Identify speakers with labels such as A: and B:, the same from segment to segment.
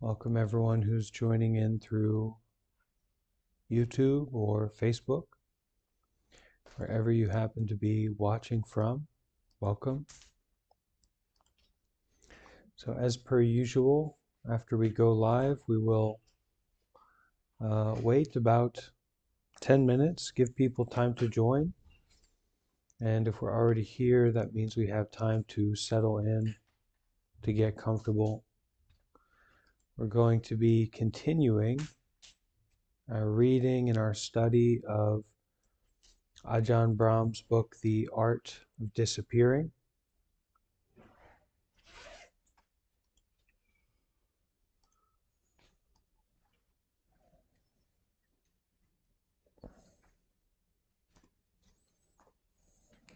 A: Welcome everyone who's joining in through YouTube or Facebook. Wherever you happen to be watching from, welcome. So as per usual, after we go live, we will wait about 10 minutes, give people time to join. And if we're already here, that means we have time to settle in, to get comfortable. We're going to be continuing our reading and our study of Ajahn Brahm's book, The Art of Disappearing.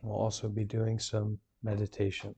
A: We'll also be doing some meditation.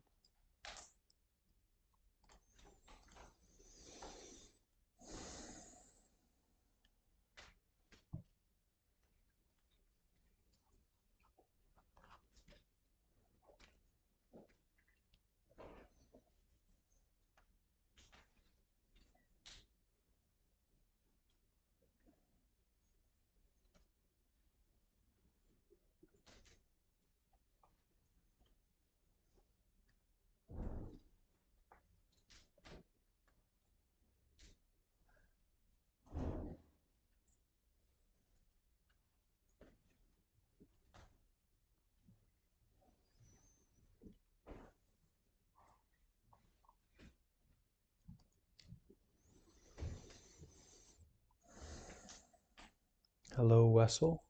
A: Hello, Wessel.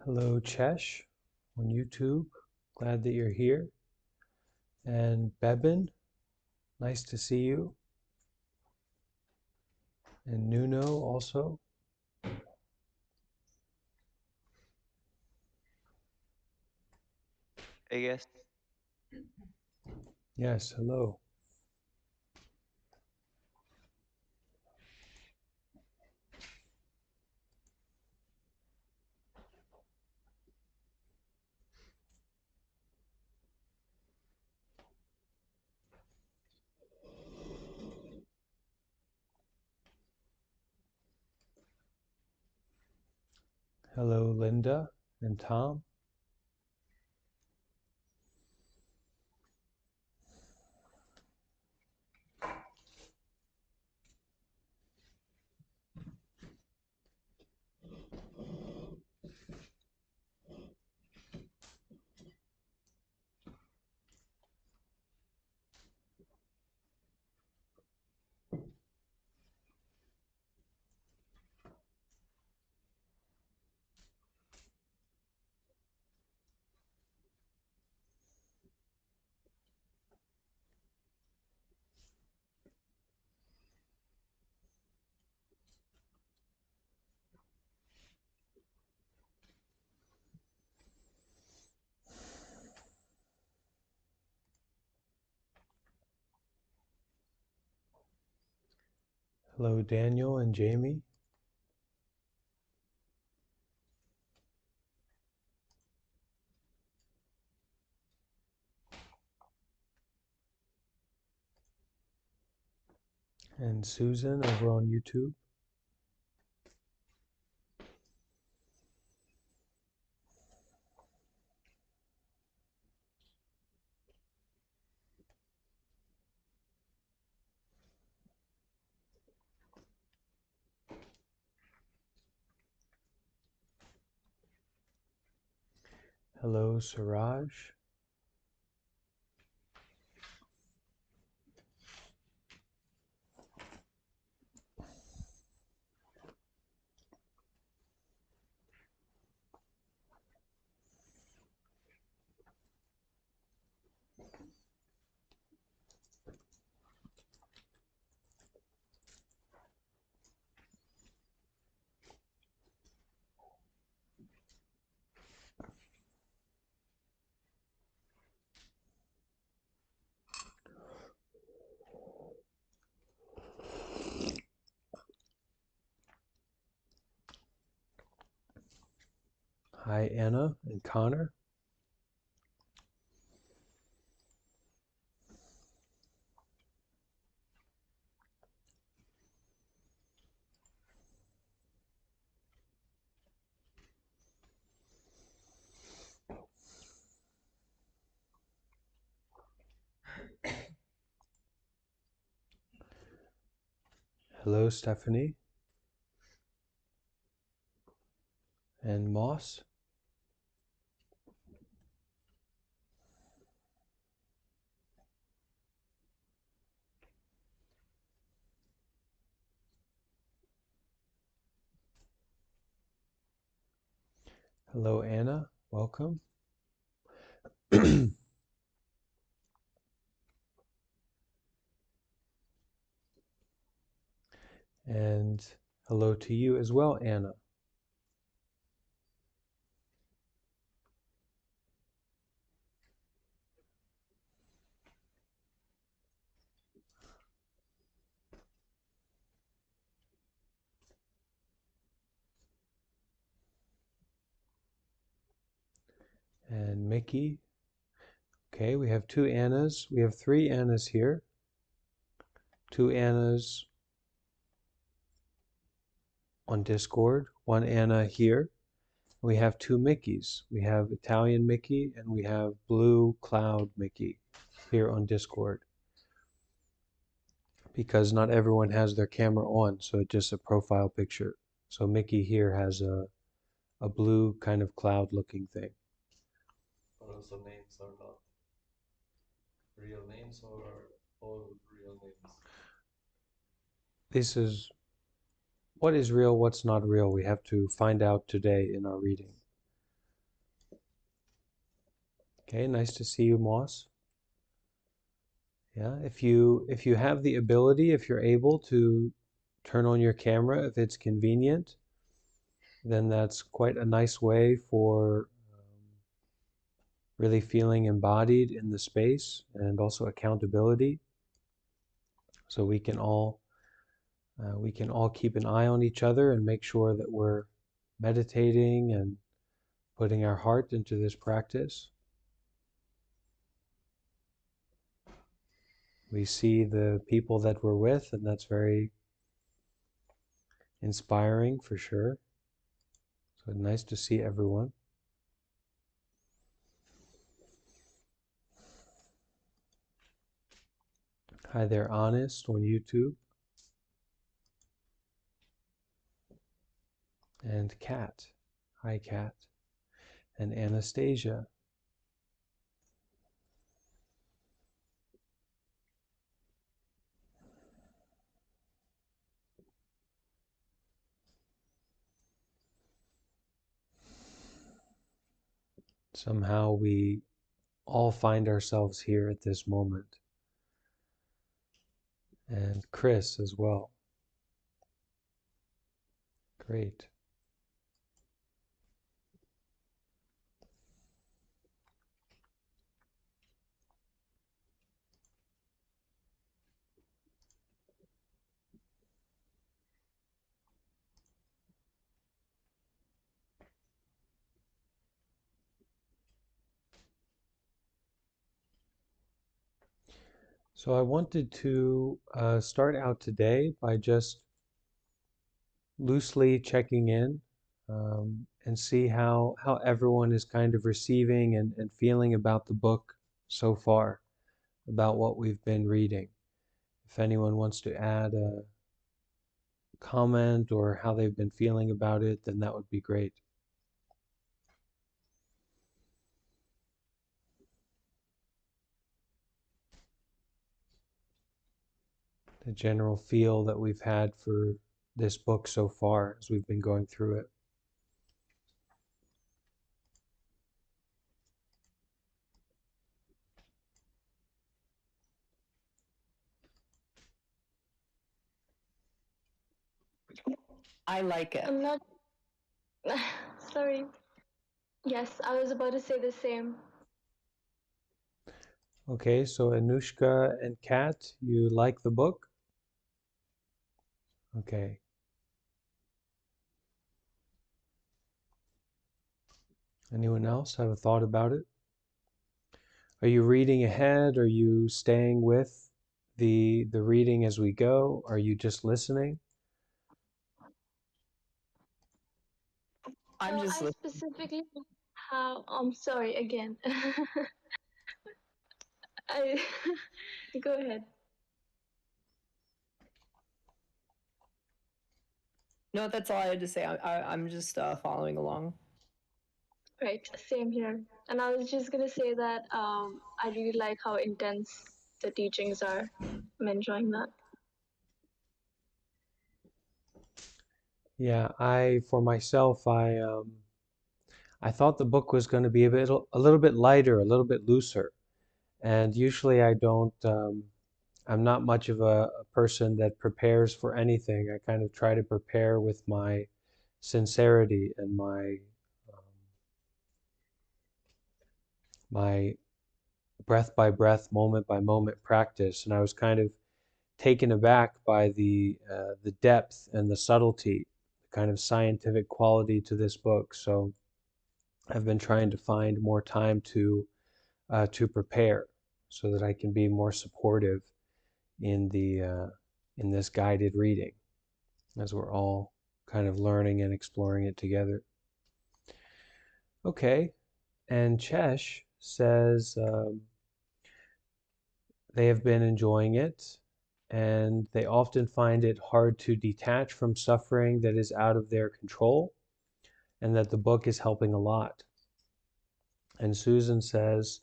A: Hello, Chesh on YouTube. Glad that you're here. And Bebin, nice to see you. And Nuno also.
B: I guess.
A: Yes, hello. Hello, Linda and Tom. Hello, Daniel and Jamie. And Susan over on YouTube. Hello, Suraj. Hi, Anna and Connor. Hello, Stephanie. And Moss. Hello, Anna. Welcome. And hello to you as well, Anna. And Mickey. Okay, we have two Annas. We have three Annas here. Two Annas on Discord, one Anna here. We have two Mickeys. We have Italian Mickey and we have Blue Cloud Mickey here on Discord. Because not everyone has their camera on, so it's just a profile picture. So Mickey here has a blue kind of cloud looking thing.
B: But also names are not real names or all real names?
A: This is what is real, what's not real. We have to find out today in our reading. Okay, nice to see you, Moss. Yeah, if you have the ability, if you're able to turn on your camera, if it's convenient, then that's quite a nice way for really feeling embodied in the space and also accountability. So we can all keep an eye on each other and make sure that we're meditating and putting our heart into this practice. We see the people that we're with, and that's very inspiring for sure. So nice to see everyone. Hi there, Honest on YouTube. And Kat. Hi, Kat. And Anastasia. Somehow we all find ourselves here at this moment. And Chris as well. Great. So I wanted to start out today by just loosely checking in and see how everyone is kind of receiving and feeling about the book so far, about what we've been reading. If anyone wants to add a comment or how they've been feeling about it, then that would be great. The general feel that we've had for this book so far as we've been going through it.
C: I like it.
D: I'm not. Sorry. Yes, I was about to say the same.
A: Okay, so Anushka and Kat, you like the book? Okay. Anyone else have a thought about it? Are you reading ahead? Are you staying with the reading as we go? Are you just listening?
C: I'm just
D: I
C: listening.
D: specifically have. I'm sorry again. I go ahead.
C: No, that's all I had to say. I'm just following along.
D: Right, same here. And I was just gonna say that I really like how intense the teachings are. I'm enjoying that.
A: Yeah, for myself, I thought the book was going to be a little bit lighter, a little bit looser. And usually I don't, I'm not much of a person that prepares for anything. I kind of try to prepare with my sincerity and my breath by breath, moment by moment practice. And I was kind of taken aback by the depth and the subtlety, the kind of scientific quality to this book. So I've been trying to find more time to prepare so that I can be more supportive in in this guided reading as we're all kind of learning and exploring it together. Okay, and Chesh says they have been enjoying it and they often find it hard to detach from suffering that is out of their control, and that the book is helping a lot. And Susan says,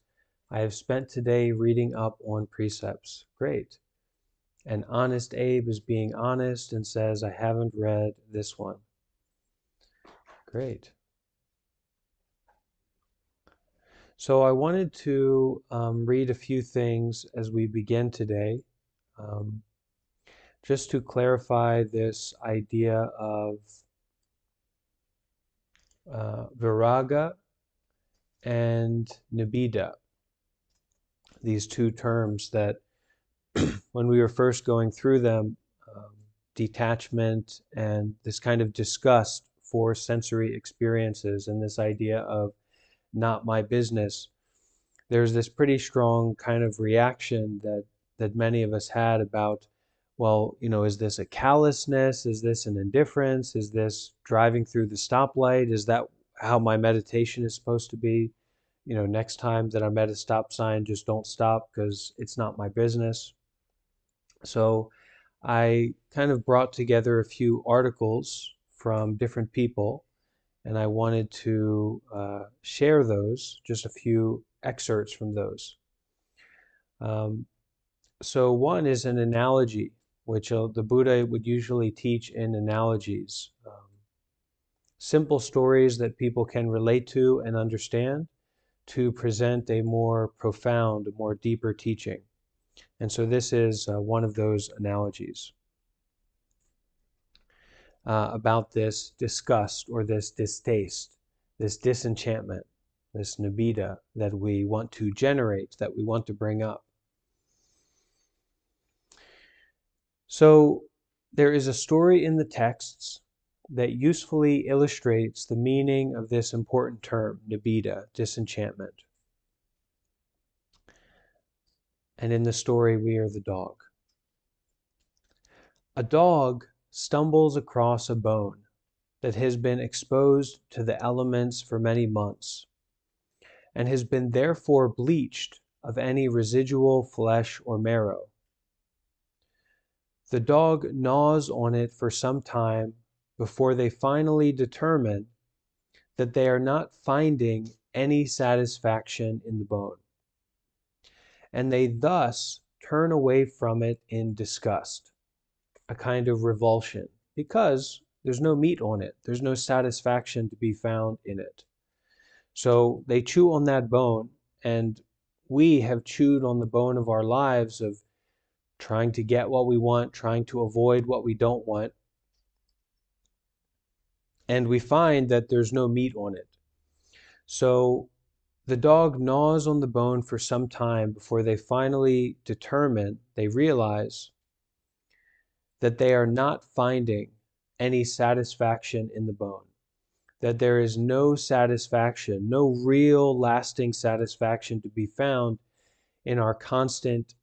A: I have spent today reading up on precepts. Great. And Honest Abe is being honest and says, I haven't read this one. Great. So I wanted to read a few things as we begin today, um, just to clarify this idea of viraga and nibbida, these two terms that when we were first going through them, um, detachment and this kind of disgust for sensory experiences and this idea of not my business, there's this pretty strong kind of reaction that many of us had about, well, is this a callousness? Is this an indifference? Is this driving through the stoplight? Is that how my meditation is supposed to be? Next time that I'm at a stop sign, just don't stop because it's not my business. So I kind of brought together a few articles from different people, and I wanted to share those, just a few excerpts from those. Um, so one is an analogy, which the Buddha would usually teach in analogies, simple stories that people can relate to and understand to present a more profound, more deeper teaching. And so this is one of those analogies about this disgust or this distaste, this disenchantment, this nibbida that we want to generate, that we want to bring up. So there is a story in the texts that usefully illustrates the meaning of this important term, nibbida, disenchantment. And in the story, we are the dog. A dog stumbles across a bone that has been exposed to the elements for many months and has been therefore bleached of any residual flesh or marrow. The dog gnaws on it for some time before they finally determine that they are not finding any satisfaction in the bone, and they thus turn away from it in disgust, a kind of revulsion, because there's no meat on it, there's no satisfaction to be found in it. So they chew on that bone, and we have chewed on the bone of our lives of trying to get what we want, trying to avoid what we don't want, and we find that there's no meat on it. So the dog gnaws on the bone for some time before they finally they realize that they are not finding any satisfaction in the bone. that there is no satisfaction, no real lasting satisfaction to be found in our constant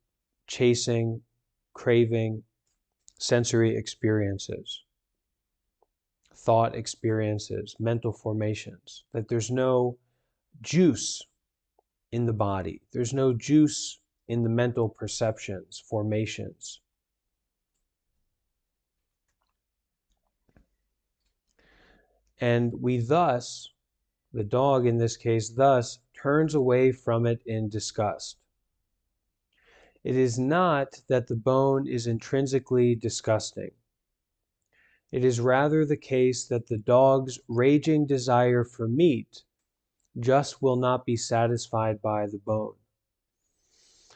A: chasing, craving, sensory experiences, thought experiences, mental formations, that there's no juice in the body, there's no juice in the mental perceptions, formations. And we thus, the dog in this case, thus turns away from it in disgust. It is not that the bone is intrinsically disgusting. It is rather the case that the dog's raging desire for meat just will not be satisfied by the bone.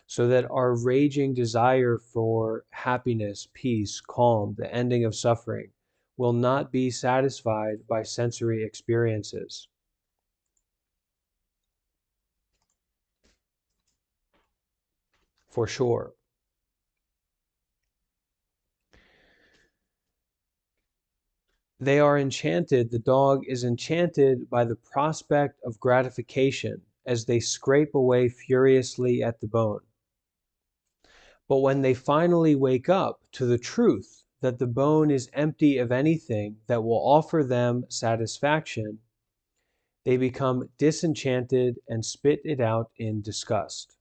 A: So that our raging desire for happiness, peace, calm, the ending of suffering, will not be satisfied by sensory experiences. For sure. They are enchanted, the dog is enchanted by the prospect of gratification as they scrape away furiously at the bone. But when they finally wake up to the truth that the bone is empty of anything that will offer them satisfaction, they become disenchanted and spit it out in disgust.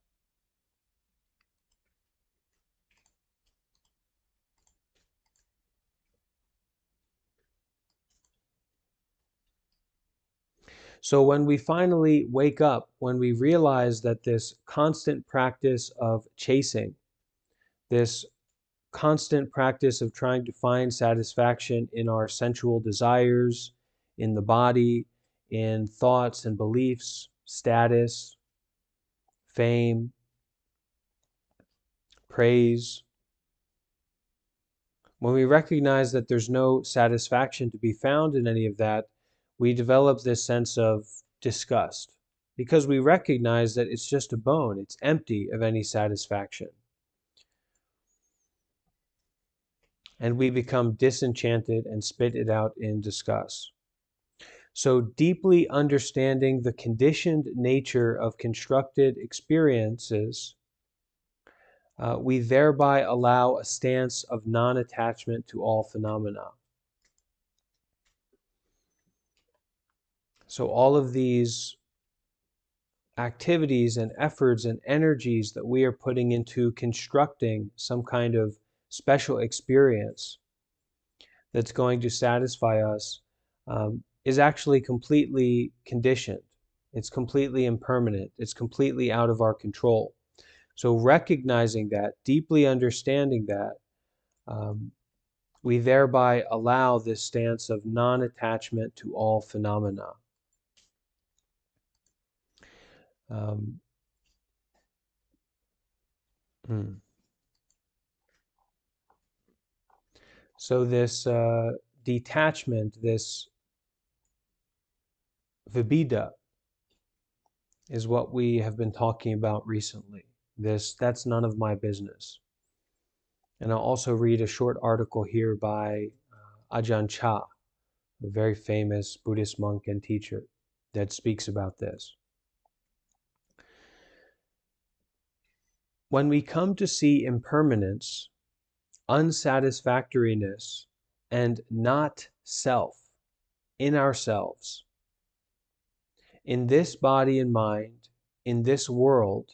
A: So when we finally wake up, when we realize that this constant practice of chasing, this constant practice of trying to find satisfaction in our sensual desires, in the body, in thoughts and beliefs, status, fame, praise, when we recognize that there's no satisfaction to be found in any of that, we develop this sense of disgust because we recognize that it's just a bone, it's empty of any satisfaction. And we become disenchanted and spit it out in disgust. So deeply understanding the conditioned nature of constructed experiences, we thereby allow a stance of non-attachment to all phenomena. So all of these activities and efforts and energies that we are putting into constructing some kind of special experience that's going to satisfy us is actually completely conditioned. It's completely impermanent. It's completely out of our control. So recognizing that, deeply understanding that, we thereby allow this stance of non-attachment to all phenomena. So this detachment, this vibida, is what we have been talking about recently. That's none of my business. And I'll also read a short article here by Ajahn, a very famous Buddhist monk and teacher, that speaks about this. When we come to see impermanence, unsatisfactoriness, and not self in ourselves, in this body and mind, in this world,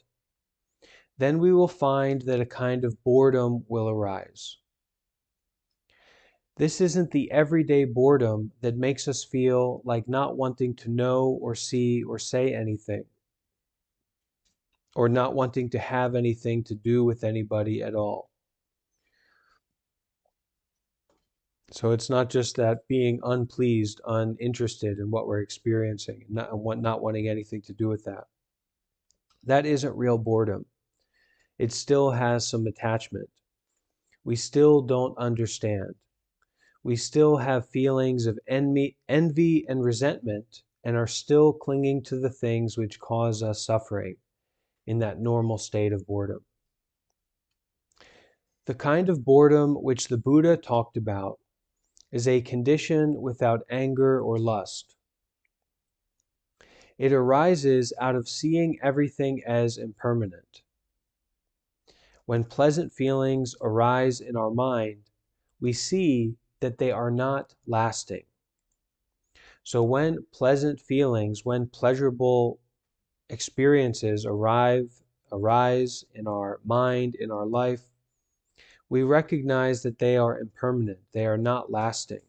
A: then we will find that a kind of boredom will arise. This isn't the everyday boredom that makes us feel like not wanting to know or see or say anything, or not wanting to have anything to do with anybody at all. So it's not just that being unpleased, uninterested in what we're experiencing, not wanting anything to do with that. That isn't real boredom. It still has some attachment. We still don't understand. We still have feelings of envy and resentment and are still clinging to the things which cause us suffering in that normal state of boredom. The kind of boredom which the Buddha talked about is a condition without anger or lust, It arises out of seeing everything as impermanent. When pleasant feelings arise in our mind, we see that they are not lasting. So when pleasant feelings, when pleasurable experiences arise in our mind, in our life, we recognize that they are impermanent, they are not lasting.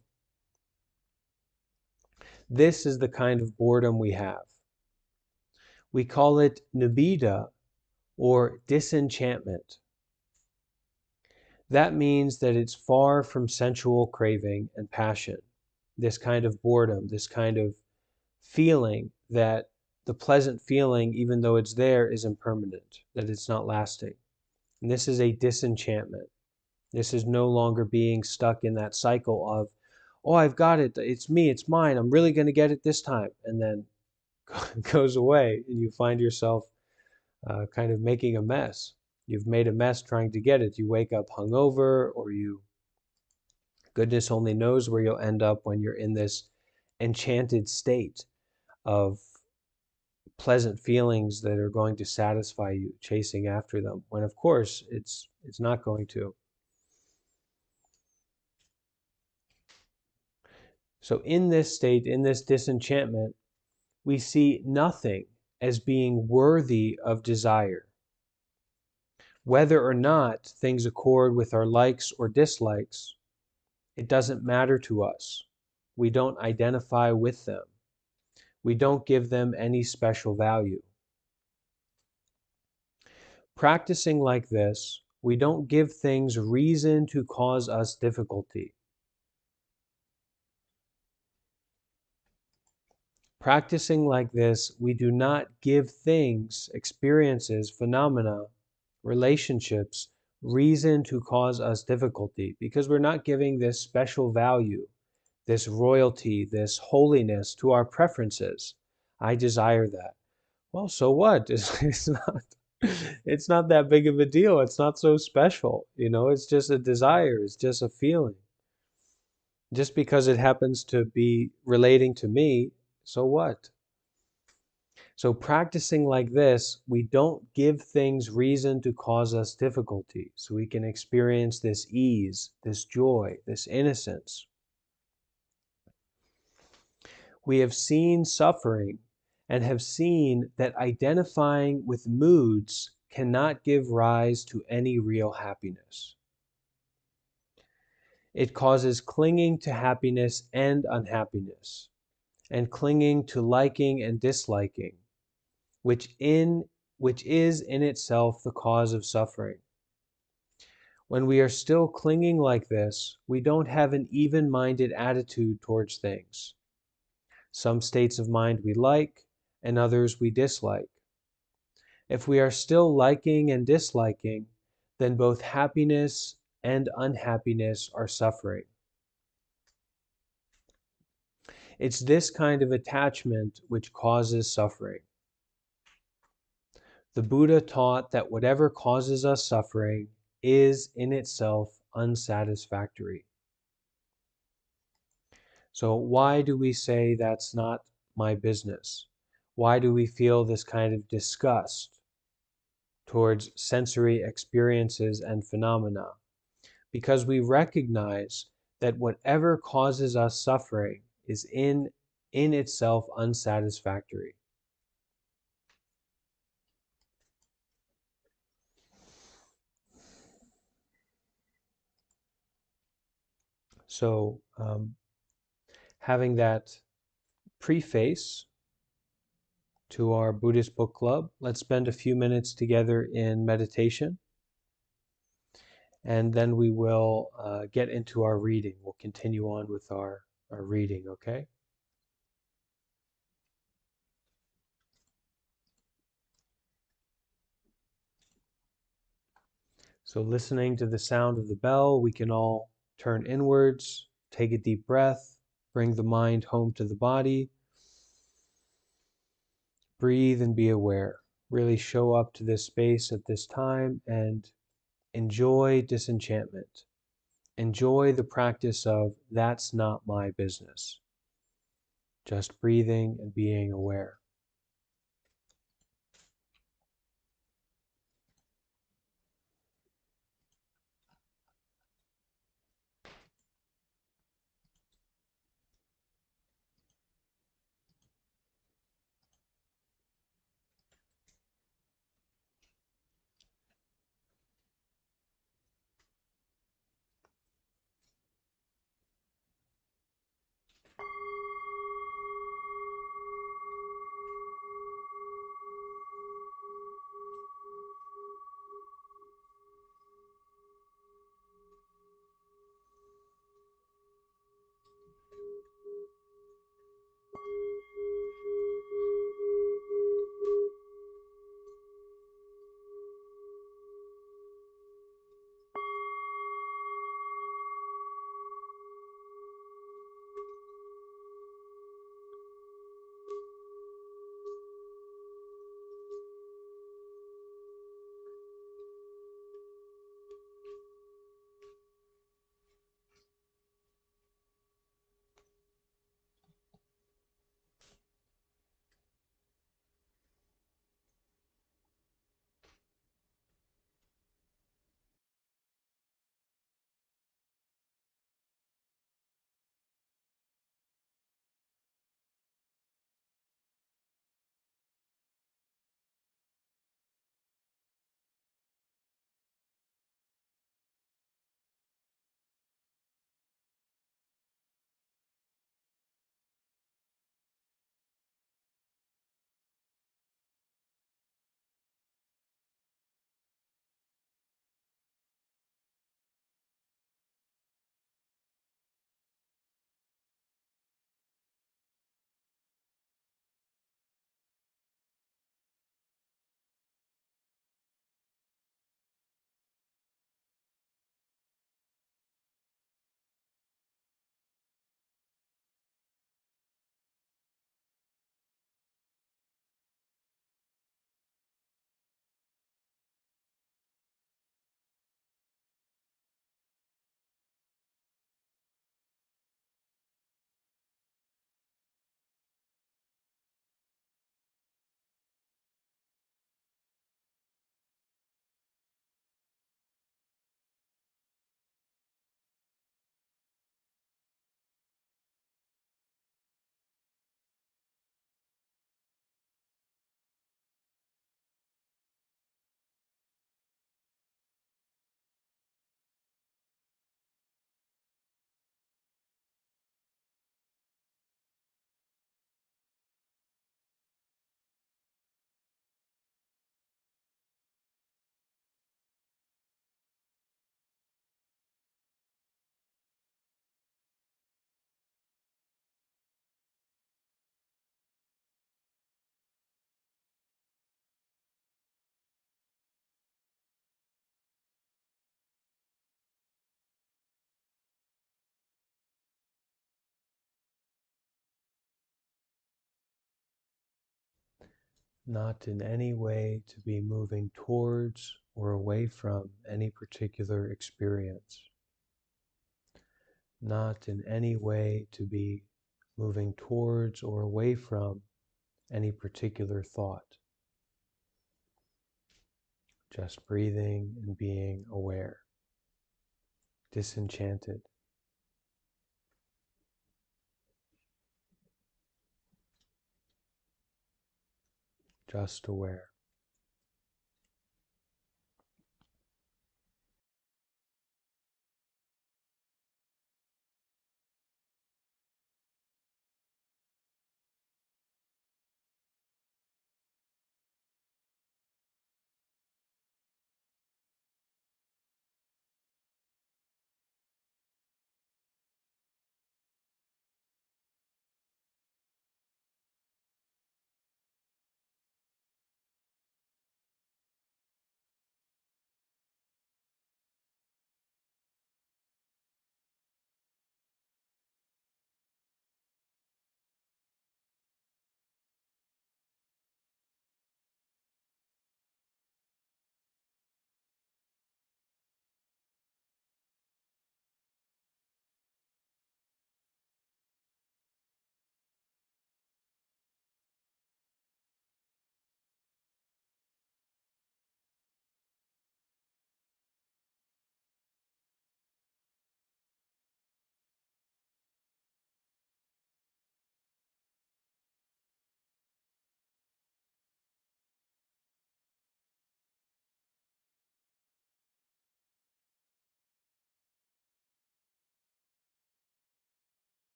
A: This is the kind of boredom we have. We call it nibbida, or disenchantment. That means that it's far from sensual craving and passion. This kind of boredom, this kind of feeling that the pleasant feeling, even though it's there, is impermanent, that it's not lasting. And this is a disenchantment. This is no longer being stuck in that cycle of, oh, I've got it, it's me, it's mine, I'm really going to get it this time. And then it goes away and you find yourself kind of making a mess. You've made a mess trying to get it. You wake up hungover, or goodness only knows where you'll end up when you're in this enchanted state of pleasant feelings that are going to satisfy you, chasing after them, when of course it's not going to. So in this state, in this disenchantment, we see nothing as being worthy of desire. Whether or not things accord with our likes or dislikes, it doesn't matter to us. We don't identify with them. We don't give them any special value. Practicing like this, we don't give things reason to cause us difficulty. Practicing like this, we do not give things, experiences, phenomena, relationships, reason to cause us difficulty, because we're not giving this special value, this royalty, this holiness to our preferences. I desire that. Well, so what? It's not that big of a deal. It's not so special. It's just a desire. It's just a feeling. Just because it happens to be relating to me, so what? So practicing like this, we don't give things reason to cause us difficulty, so we can experience this ease, this joy, this innocence. We have seen suffering and have seen that identifying with moods cannot give rise to any real happiness. It causes clinging to happiness and unhappiness, and clinging to liking and disliking, which is in itself the cause of suffering. When we are still clinging like this, we don't have an even-minded attitude towards things. Some states of mind we like, and others we dislike. If we are still liking and disliking, then both happiness and unhappiness are suffering. It's this kind of attachment which causes suffering. The Buddha taught that whatever causes us suffering is in itself unsatisfactory. So why do we say that's not my business? Why do we feel this kind of disgust towards sensory experiences and phenomena? Because we recognize that whatever causes us suffering is in itself unsatisfactory. So having that preface to our Buddhist book club, let's spend a few minutes together in meditation, and then we will get into our reading. We'll continue on with our reading, okay? So listening to the sound of the bell, we can all turn inwards, take a deep breath, bring the mind home to the body, breathe and be aware. Really show up to this space at this time and enjoy disenchantment. Enjoy the practice of that's not my business. Just breathing and being aware. not in any way to be moving towards or away from any particular experience, not in any way to be moving towards or away from any particular thought, just breathing and being aware, disenchanted, just aware.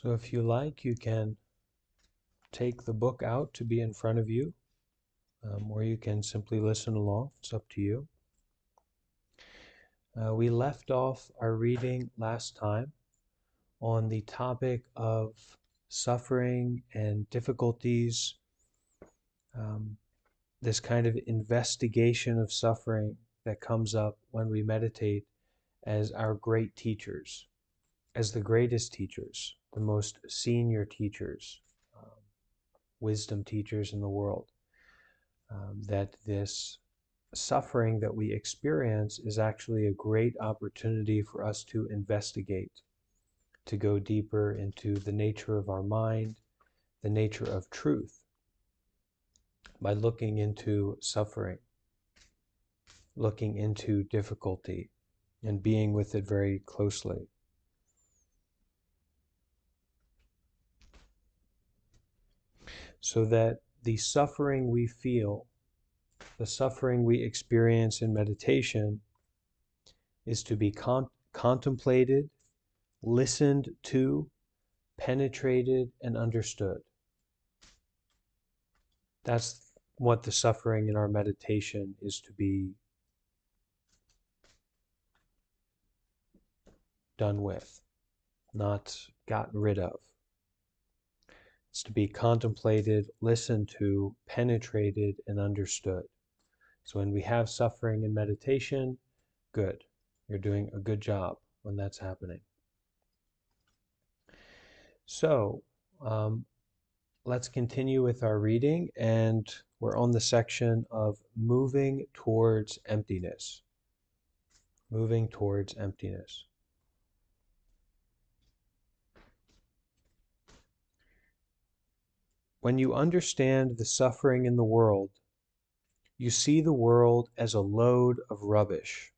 A: So if you like, you can take the book out to be in front of you, or you can simply listen along. It's up to you. We left off our reading last time on the topic of suffering and difficulties, this kind of investigation of suffering that comes up when we meditate as our great teachers, as the greatest teachers, the most senior teachers, wisdom teachers in the world. That this suffering that we experience is actually a great opportunity for us to investigate, to go deeper into the nature of our mind, the nature of truth, by looking into suffering, looking into difficulty, and being with it very closely. so that the suffering we feel, the suffering we experience in meditation, is to be contemplated, listened to, penetrated, and understood. That's what the suffering in our meditation is to be done with, not gotten rid of. It's to be contemplated, listened to, penetrated, and understood. So when we have suffering in meditation, good. You're doing a good job when that's happening. So let's continue with our reading, and we're on the section of moving towards emptiness. Moving towards emptiness. When you understand the suffering in the world, you see the world as a load of rubbish.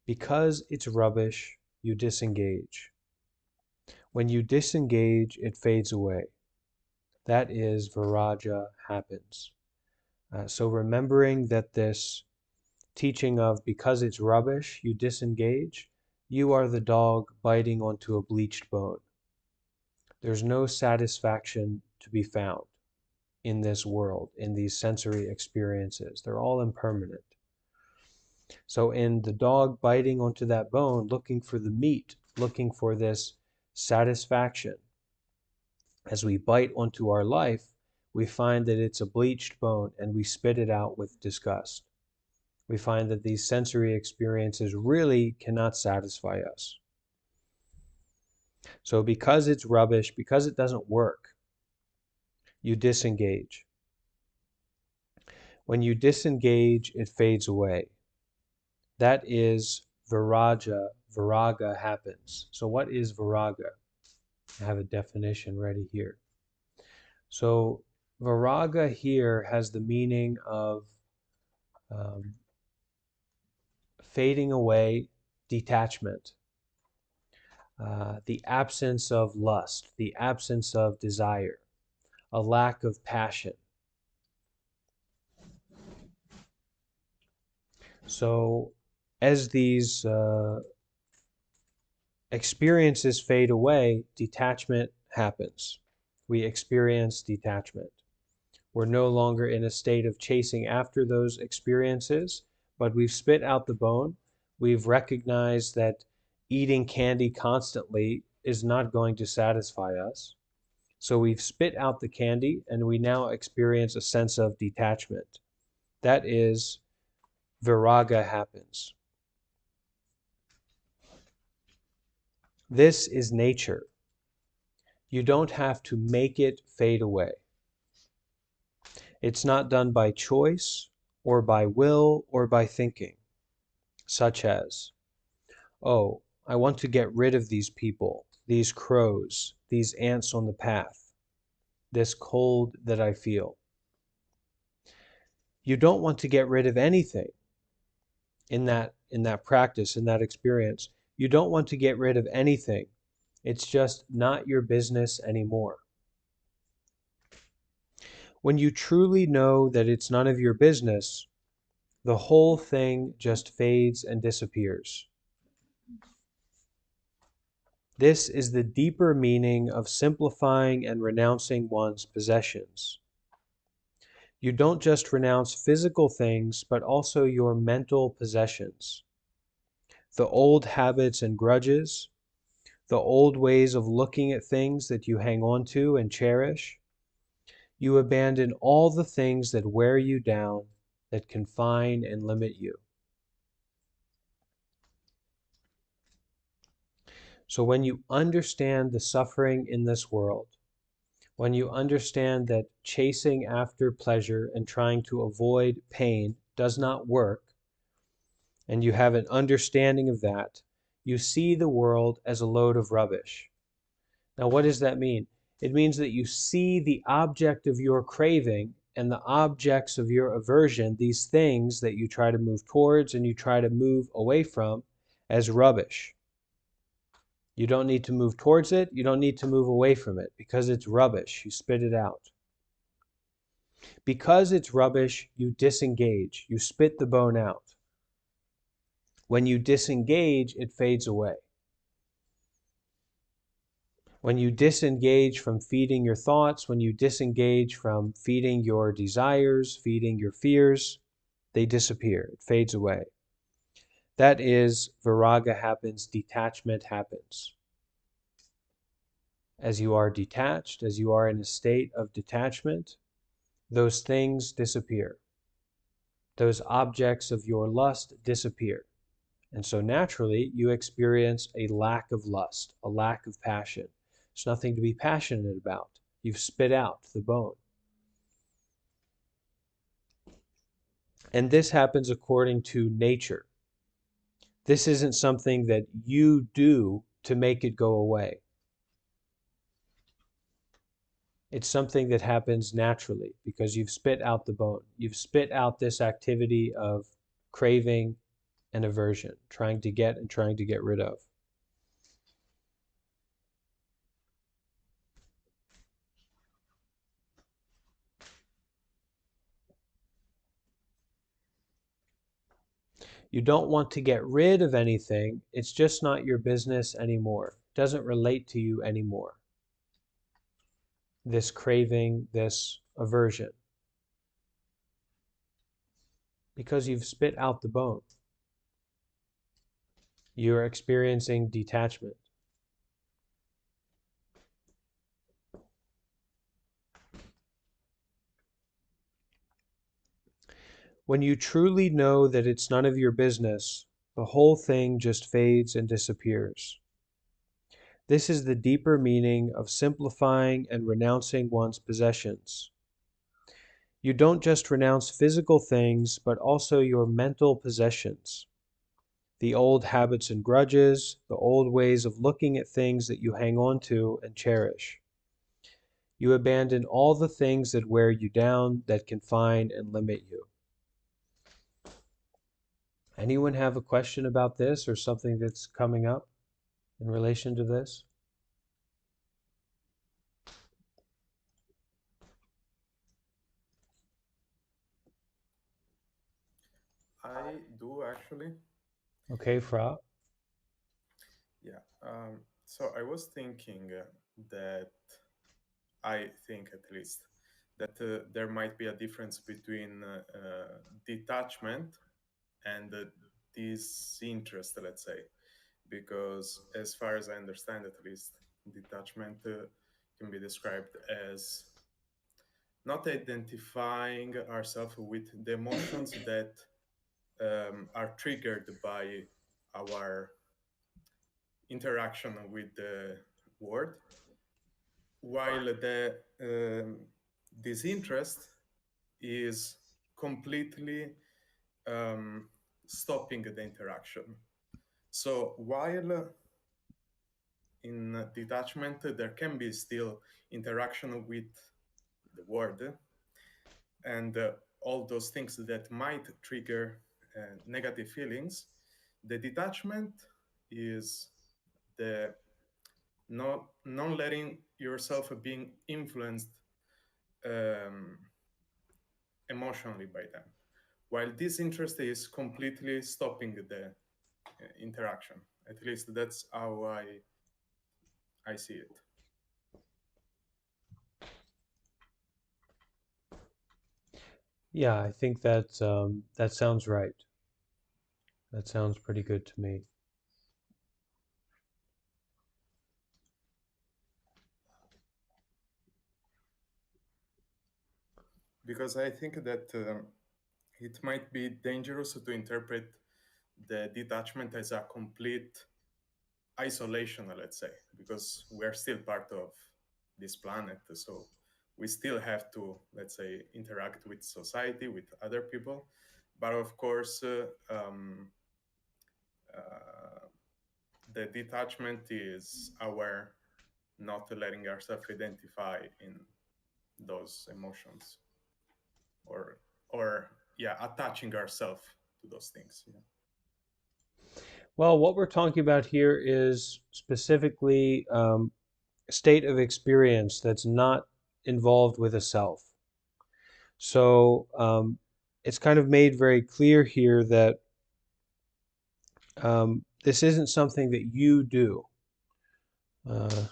A: Because it's rubbish, you disengage. When you disengage, it fades away. That is, viraga happens. So remembering that this teaching of because it's rubbish, you disengage, you are the dog biting onto a bleached bone. There's no satisfaction to be found in this world, in these sensory experiences. They're all impermanent. So in the dog biting onto that bone, looking for the meat, looking for this satisfaction, as we bite onto our life, we find that it's a bleached bone and we spit it out with disgust. We find that these sensory experiences really cannot satisfy us. So because it's rubbish, because it doesn't work, you disengage. When you disengage, it fades away. That is viraga happens. So what is viraga? I have a definition ready here. So viraga here has the meaning of fading away, detachment, the absence of lust, the absence of desire, a lack of passion. So as these experiences fade away, detachment happens. We experience detachment. We're no longer in a state of chasing after those experiences, but we've spit out the bone. We've recognized that eating candy constantly is not going to satisfy us. So we've spit out the candy and we now experience a sense of detachment. That is, viraga happens. This is nature. You don't have to make it fade away. It's not done by choice or by will or by thinking, such as, oh, I want to get rid of these people, these crows, these ants on the path, this cold that I feel. You don't want to get rid of anything in that practice, in that experience. You don't want to get rid of anything. It's just not your business anymore. When you truly know that it's none of your business, the whole thing just fades and disappears. This is the deeper meaning of simplifying and renouncing one's possessions. You don't just renounce physical things, but also your mental possessions. The old habits and grudges, the old ways of looking at things that you hang on to and cherish. You abandon all the things that wear you down, that confine and limit you. So when you understand the suffering in this world, when you understand that chasing after pleasure and trying to avoid pain does not work, and you have an understanding of that, you see the world as a load of rubbish. Now, what does that mean? It means that you see the object of your craving and the objects of your aversion, these things that you try to move towards and you try to move away from, as rubbish. You don't need to move towards it. You don't need to move away from it because it's rubbish. You spit it out. Because it's rubbish, you disengage. You spit the bone out. When you disengage, it fades away. When you disengage from feeding your thoughts, when you disengage from feeding your desires, feeding your fears, they disappear. It fades away. That is, viraga happens, detachment happens. As you are detached, as you are in a state of detachment, those things disappear. Those objects of your lust disappear. And so naturally, you experience a lack of lust, a lack of passion. There's nothing to be passionate about. You've spit out the bone. And this happens according to nature. This isn't something that you do to make it go away. It's something that happens naturally because you've spit out the bone. You've spit out this activity of craving and aversion, trying to get and trying to get rid of. You don't want to get rid of anything. It's just not your business anymore. It doesn't relate to you anymore. This craving, this aversion. Because you've spit out the bone. You're experiencing detachment. When you truly know that it's none of your business, the whole thing just fades and disappears. This is the deeper meaning of simplifying and renouncing one's possessions. You don't just renounce physical things, but also your mental possessions. The old habits and grudges, the old ways of looking at things that you hang on to and cherish. You abandon all the things that wear you down, that confine and limit you. Anyone have a question about this or something that's coming up in relation to this?
E: I do actually.
A: Okay, Fra.
E: Yeah. So I was thinking that I think at least that there might be a difference between detachment and disinterest, let's say, because as far as I understand, at least, detachment can be described as not identifying ourselves with the emotions that are triggered by our interaction with the world, while the disinterest is completely um, stopping the interaction. So while in detachment there can be still interaction with the world and all those things that might trigger negative feelings, the detachment is the not non letting yourself being influenced um, emotionally by them, while this interest is completely stopping the interaction. At least that's how I see it.
A: Yeah, I think that sounds right. That sounds pretty good to me.
E: Because I think that it might be dangerous to interpret the detachment as a complete isolation, let's say, because we're still part of this planet. So we still have to, let's say, interact with society, with other people. But of course, uh, the detachment is our not letting ourselves identify in those emotions or yeah, attaching ourselves to those things. Yeah.
A: Well, what we're talking about here is specifically a state of experience that's not involved with a self. So it's kind of made very clear here that this isn't something that you do. Uh,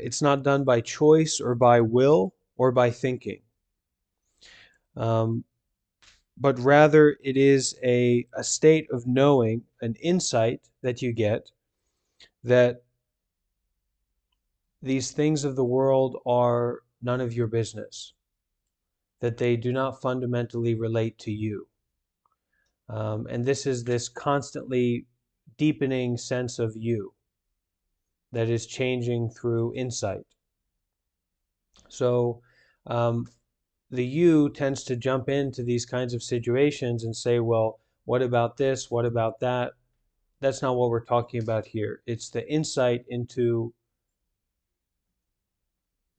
A: it's not done by choice or by will or by thinking, um, but rather it is a state of knowing, an insight that you get that these things of the world are none of your business, that they do not fundamentally relate to you. And this is this constantly deepening sense of you that is changing through insight. So the you tends to jump into these kinds of situations and say, well, what about this? What about that? That's not what we're talking about here. It's the insight into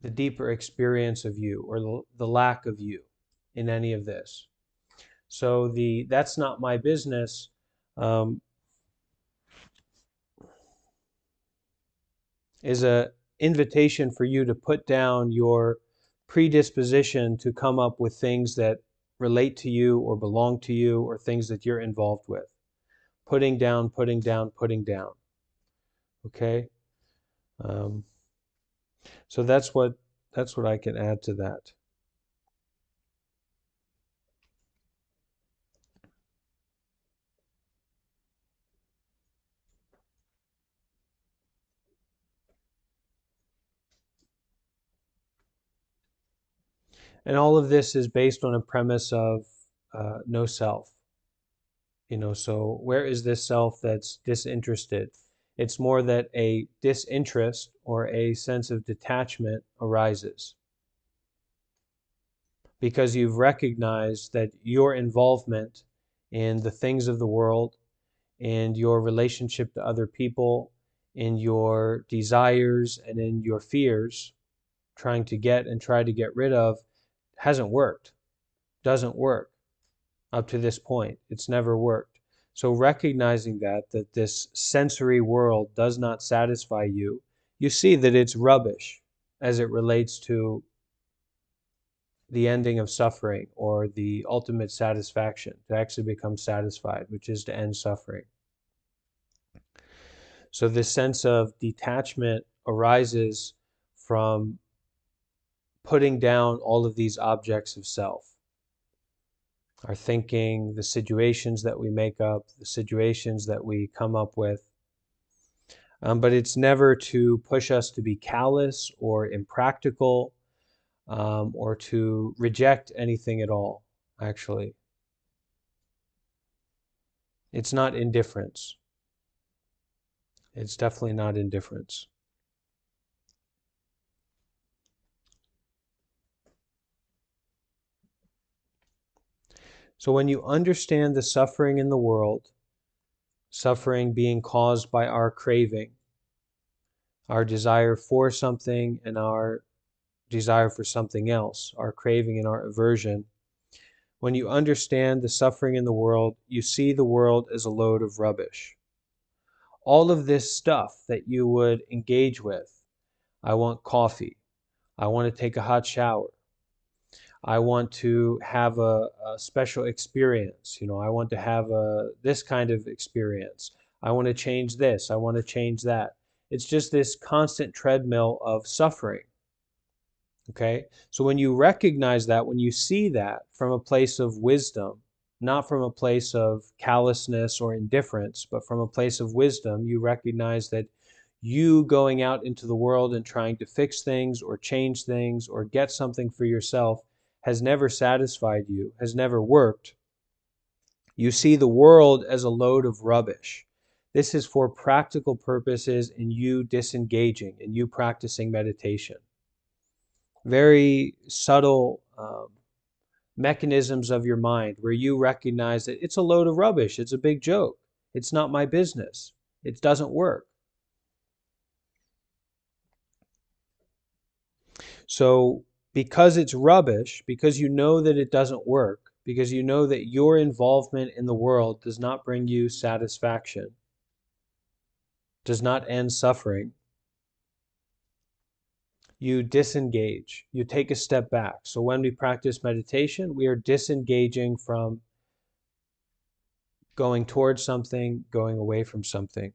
A: the deeper experience of you, or the lack of you in any of this. So the that's not my business um, is a invitation for you to put down your predisposition to come up with things that relate to you or belong to you or things that you're involved with. Putting down, putting down, putting down. Okay? Um, so that's what I can add to that. And all of this is based on a premise of no self. So where is this self that's disinterested? It's more that a disinterest or a sense of detachment arises because you've recognized that your involvement in the things of the world, in your relationship to other people, in your desires and in your fears, trying to get and try to get rid of, hasn't worked, doesn't work up to this point. It's never worked. So recognizing that this sensory world does not satisfy you, you see that it's rubbish as it relates to the ending of suffering or the ultimate satisfaction, to actually become satisfied, which is to end suffering. So this sense of detachment arises from putting down all of these objects of self. Our thinking, the situations that we make up, the situations that we come up with. But it's never to push us to be callous or impractical or to reject anything at all, actually. It's not indifference. It's definitely not indifference. So when you understand the suffering in the world, suffering being caused by our craving, our desire for something and our desire for something else, our craving and our aversion, when you understand the suffering in the world, you see the world as a load of rubbish. All of this stuff that you would engage with, I want coffee, I want to take a hot shower, I want to have a special experience, I want to have this kind of experience, I want to change this, I want to change that. It's just this constant treadmill of suffering. Okay? So when you recognize that, when you see that from a place of wisdom, not from a place of callousness or indifference, but from a place of wisdom, you recognize that you going out into the world and trying to fix things or change things or get something for yourself has never satisfied you, has never worked. You see the world as a load of rubbish. This is for practical purposes in you disengaging, in you practicing meditation. Very subtle mechanisms of your mind where you recognize that it's a load of rubbish, it's a big joke, it's not my business, it doesn't work. So because it's rubbish, because you know that it doesn't work, because you know that your involvement in the world does not bring you satisfaction, does not end suffering, you disengage, you take a step back. So when we practice meditation, we are disengaging from going towards something, going away from something.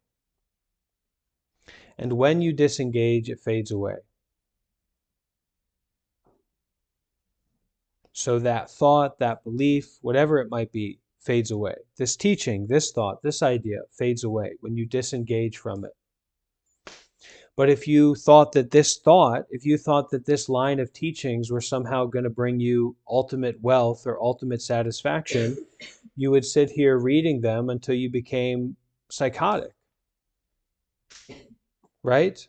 A: And when you disengage, it fades away. So that thought, that belief, whatever it might be, fades away. This teaching, this thought, this idea fades away when you disengage from it. But if you thought that this line of teachings were somehow going to bring you ultimate wealth or ultimate satisfaction, you would sit here reading them until you became psychotic, right?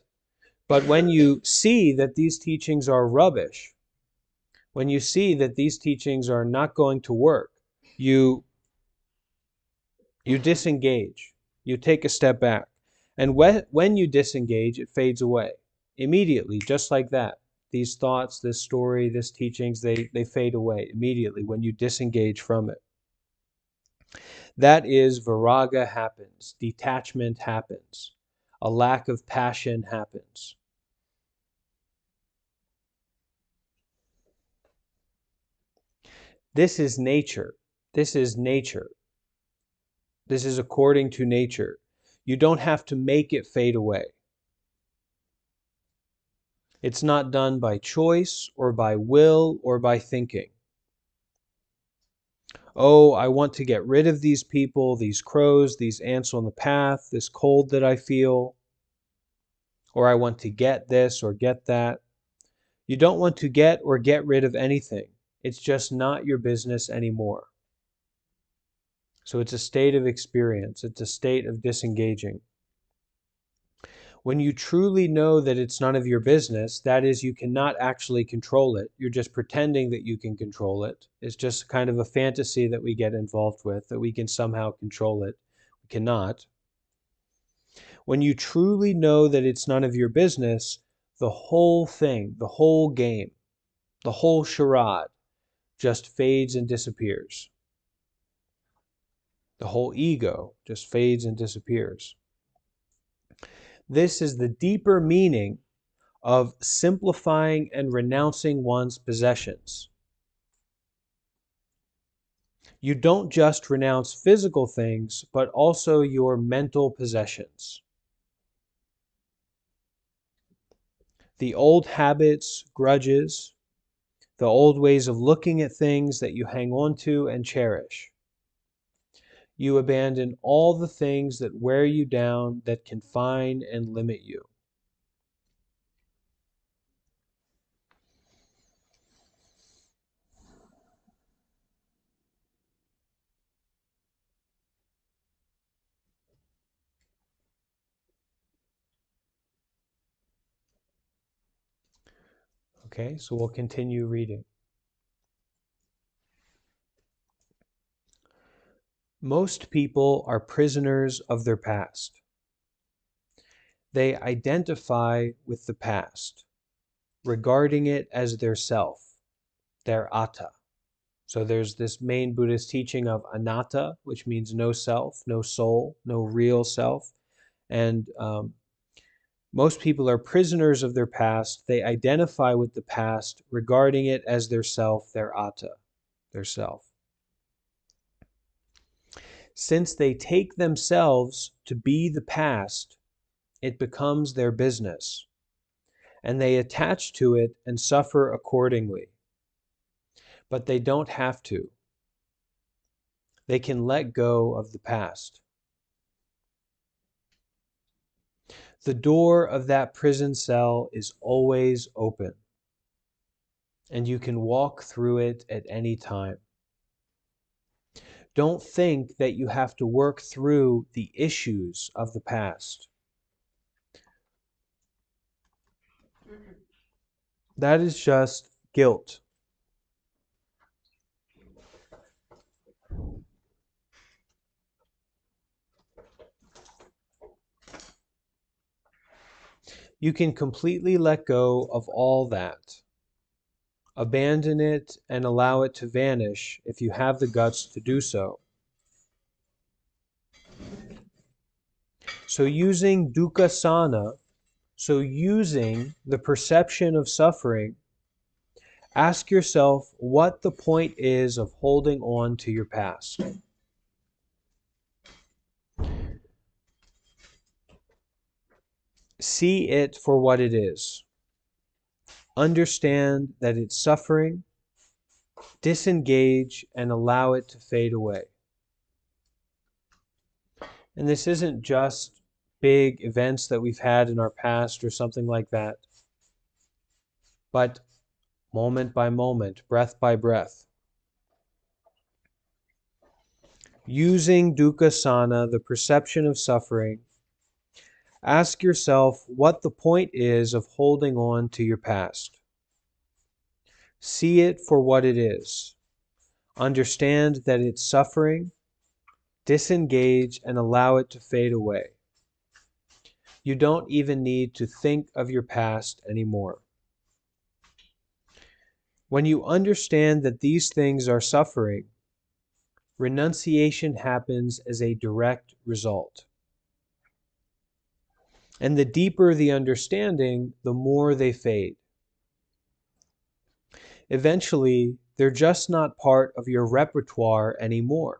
A: But when you see that these teachings are rubbish, when you see that these teachings are not going to work, you disengage, you take a step back. And when you disengage, it fades away immediately, just like that. These thoughts, this story, this teachings, they fade away immediately when you disengage from it. That is, viraga happens, detachment happens, a lack of passion happens. This is nature. This is nature. This is according to nature. You don't have to make it fade away. It's not done by choice or by will or by thinking. Oh, I want to get rid of these people, these crows, these ants on the path, this cold that I feel, or I want to get this or get that. You don't want to get or get rid of anything. It's just not your business anymore. So it's a state of experience. It's a state of disengaging. When you truly know that it's none of your business, that is, you cannot actually control it. You're just pretending that you can control it. It's just kind of a fantasy that we get involved with, that we can somehow control it. We cannot. When you truly know that it's none of your business, the whole thing, the whole game, the whole charade just fades and disappears. The whole ego just fades and disappears. This is the deeper meaning of simplifying and renouncing one's possessions. You don't just renounce physical things, but also your mental possessions. The old habits, grudges, the old ways of looking at things that you hang on to and cherish. You abandon all the things that wear you down, that confine and limit you. Okay, so we'll continue reading. Most people are prisoners of their past. They identify with the past, regarding it as their self, their atta. So there's this main Buddhist teaching of anatta, which means no self, no soul, no real self. And most people are prisoners of their past. They identify with the past, regarding it as their self, their atta, their self. Since they take themselves to be the past, it becomes their business, and they attach to it and suffer accordingly. But they don't have to. They can let go of the past. The door of that prison cell is always open, and you can walk through it at any time. Don't think that you have to work through the issues of the past. That is just guilt. you can completely let go of all that. Abandon it and allow it to vanish if you have the guts to do so. So using dukkha using the perception of suffering, ask yourself what the point is of holding on to your past. See it for what it is. Understand that it's suffering. Disengage and allow it to fade away. And this isn't just big events that we've had in our past or something like that, but moment by moment, breath by breath. Using dukkha, the perception of suffering, ask yourself what the point is of holding on to your past. See it for what it is. Understand that it's suffering. Disengage and allow it to fade away. You don't even need to think of your past anymore. When you understand that these things are suffering, renunciation happens as a direct result. And the deeper the understanding, the more they fade. Eventually, they're just not part of your repertoire anymore.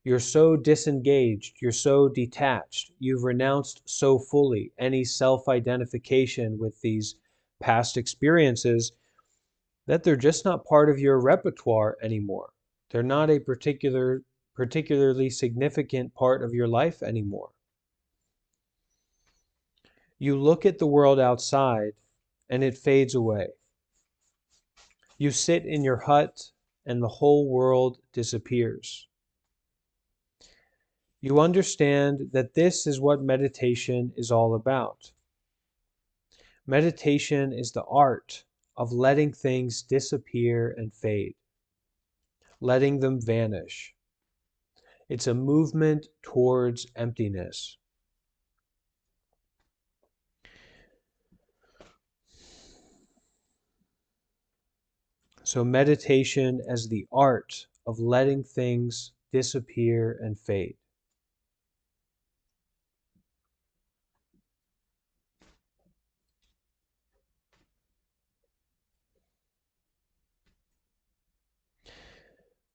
A: You're so disengaged, you're so detached, you've renounced so fully any self-identification with these past experiences that they're just not part of your repertoire anymore. They're not a particularly significant part of your life anymore. You look at the world outside and it fades away. You sit in your hut and the whole world disappears. You understand that this is what meditation is all about. Meditation is the art of letting things disappear and fade, letting them vanish. It's a movement towards emptiness. So meditation as the art of letting things disappear and fade.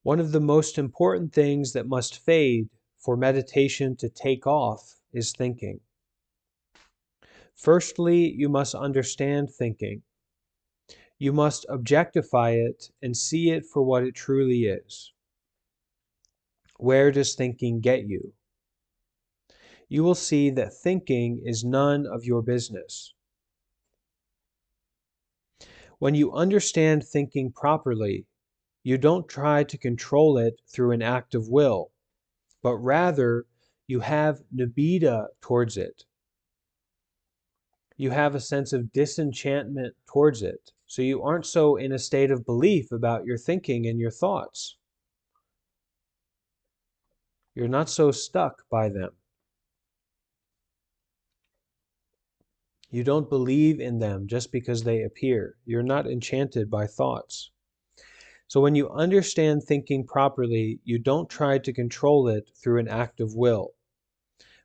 A: One of the most important things that must fade for meditation to take off is thinking. Firstly, you must understand thinking. You must objectify it and see it for what it truly is. Where does thinking get you? You will see that thinking is none of your business. When you understand thinking properly, you don't try to control it through an act of will, but rather you have nibbida towards it. You have a sense of disenchantment towards it, so you aren't so in a state of belief about your thinking and your thoughts. You're not so stuck by them. You don't believe in them just because they appear. You're not enchanted by thoughts. So when you understand thinking properly, you don't try to control it through an act of will,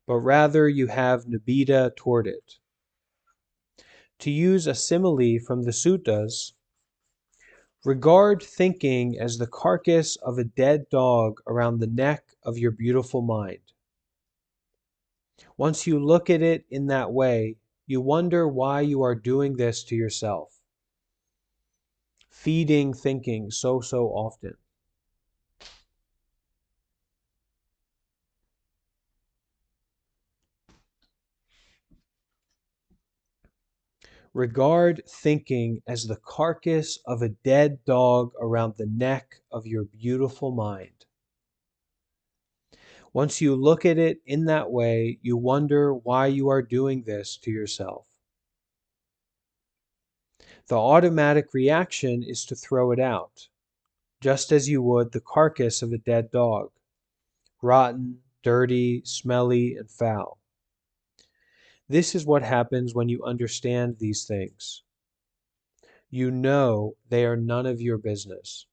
A: but rather you have nibbida toward it. To use a simile from the suttas, regard thinking as the carcass of a dead dog around the neck of your beautiful mind. Once you look at it in that way, you wonder why you are doing this to yourself, feeding thinking so often. Regard thinking as the carcass of a dead dog around the neck of your beautiful mind. Once you look at it in that way, you wonder why you are doing this to yourself. The automatic reaction is to throw it out, just as you would the carcass of a dead dog, rotten, dirty, smelly, and foul. This is what happens when you understand these things. You know they are none of your business.